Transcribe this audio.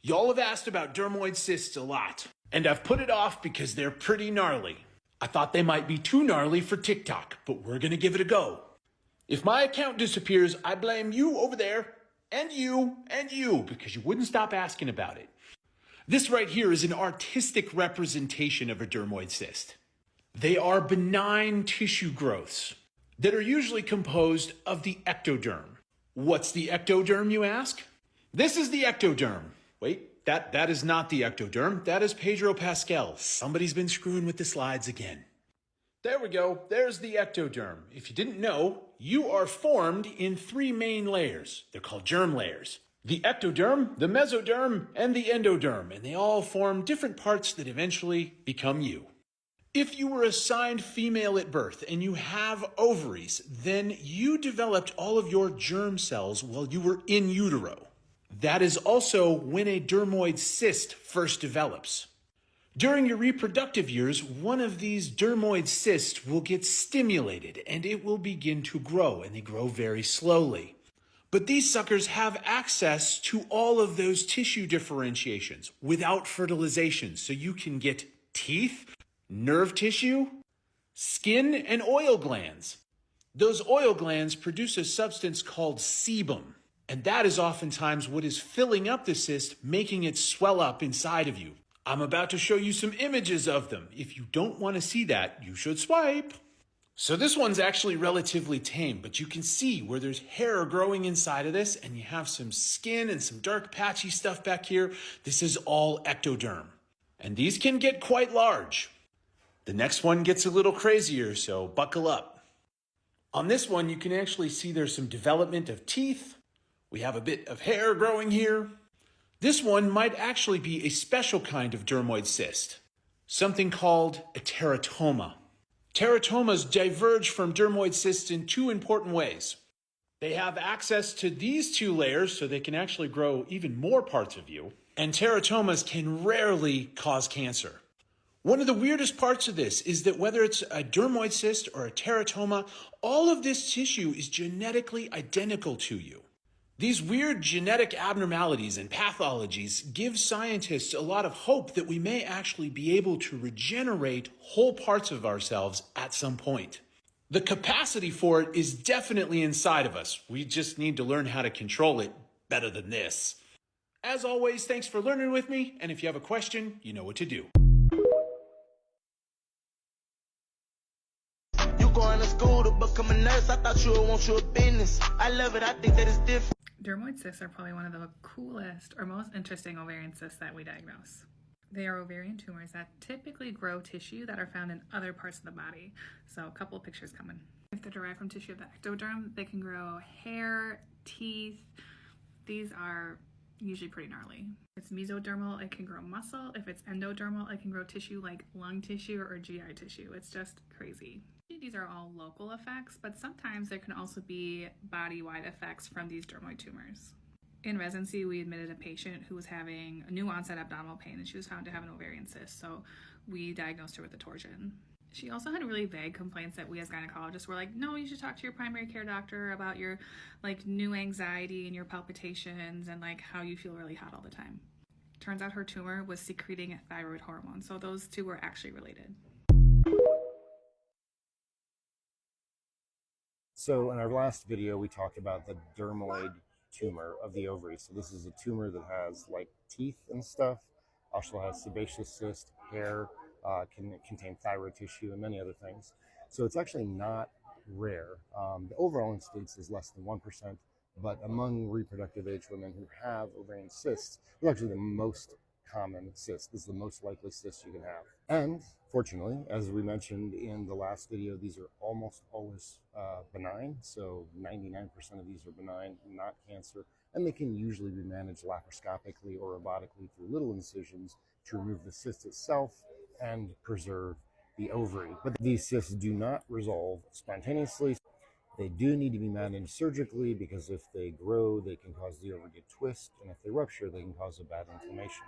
Y'all have asked about dermoid cysts a lot, and I've put it off because they're pretty gnarly. I thought they might be too gnarly for TikTok, but we're gonna give it a go. If my account disappears, I blame you over there, and you, because you wouldn't stop asking about it. This right here is an artistic representation of a dermoid cyst. They are benign tissue growths that are usually composed of the ectoderm. What's the ectoderm, you ask? This is the ectoderm. Wait, that is not the ectoderm. That is Pedro Pascal. Somebody's been screwing with the slides again. There we go. There's the ectoderm. If you didn't know, you are formed in 3 main layers. They're called germ layers. The ectoderm, the mesoderm, and the endoderm, and they all form different parts that eventually become you. If you were assigned female at birth and you have ovaries, then you developed all of your germ cells while you were in utero. That is also when a dermoid cyst first develops. During your reproductive years, one of these dermoid cysts will get stimulated and it will begin to grow, and they grow very slowly. But these suckers have access to all of those tissue differentiations without fertilization, so you can get teeth, nerve tissue, skin, and oil glands. Those oil glands produce a substance called sebum, and that is oftentimes what is filling up the cyst, making it swell up inside of you. I'm about to show you some images of them. If you don't want to see that, you should swipe. So this one's actually relatively tame, but you can see where there's hair growing inside of this, and you have some skin and some dark patchy stuff back here. This is all ectoderm. And these can get quite large. The next one gets a little crazier, so buckle up. On this one, you can actually see there's some development of teeth. We have a bit of hair growing here. This one might actually be a special kind of dermoid cyst, something called a teratoma. Teratomas diverge from dermoid cysts in 2 important ways. They have access to these 2 layers, so they can actually grow even more parts of you. And teratomas can rarely cause cancer. One of the weirdest parts of this is that whether it's a dermoid cyst or a teratoma, all of this tissue is genetically identical to you. These weird genetic abnormalities and pathologies give scientists a lot of hope that we may actually be able to regenerate whole parts of ourselves at some point. The capacity for it is definitely inside of us. We just need to learn how to control it better than this. As always, thanks for learning with me, and if you have a question, you know what to do. Going to school to become a nurse. I thought you would want your business. I love it. I think that it's different. Dermoid cysts are probably one of the coolest or most interesting ovarian cysts that we diagnose. They are ovarian tumors that typically grow tissue that are found in other parts of the body. So a couple of pictures coming. If they're derived from tissue of the ectoderm, they can grow hair, teeth. These are usually pretty gnarly. If it's mesodermal, it can grow muscle. If it's endodermal, it can grow tissue like lung tissue or GI tissue. It's just crazy. These are all local effects, but sometimes there can also be body-wide effects from these dermoid tumors. In residency, we admitted a patient who was having a new onset abdominal pain, and she was found to have an ovarian cyst, so we diagnosed her with a torsion. She also had really vague complaints that we as gynecologists were like, no, you should talk to your primary care doctor about your new anxiety and your palpitations and how you feel really hot all the time. Turns out her tumor was secreting a thyroid hormone, so those 2 were actually related. So in our last video, we talked about the dermoid tumor of the ovary. So this is a tumor that has teeth and stuff, also has sebaceous cyst, hair, can contain thyroid tissue and many other things. So it's actually not rare. The overall incidence is less than 1%, but among reproductive age women who have ovarian cysts, it's actually the most common cyst. This is the most likely cyst you can have. And fortunately, as we mentioned in the last video, these are almost always benign. So 99% of these are benign, not cancer, and they can usually be managed laparoscopically or robotically through little incisions to remove the cyst itself and preserve the ovary. But these cysts do not resolve spontaneously. They do need to be managed surgically because if they grow, they can cause the ovary to twist, and if they rupture, they can cause a bad inflammation.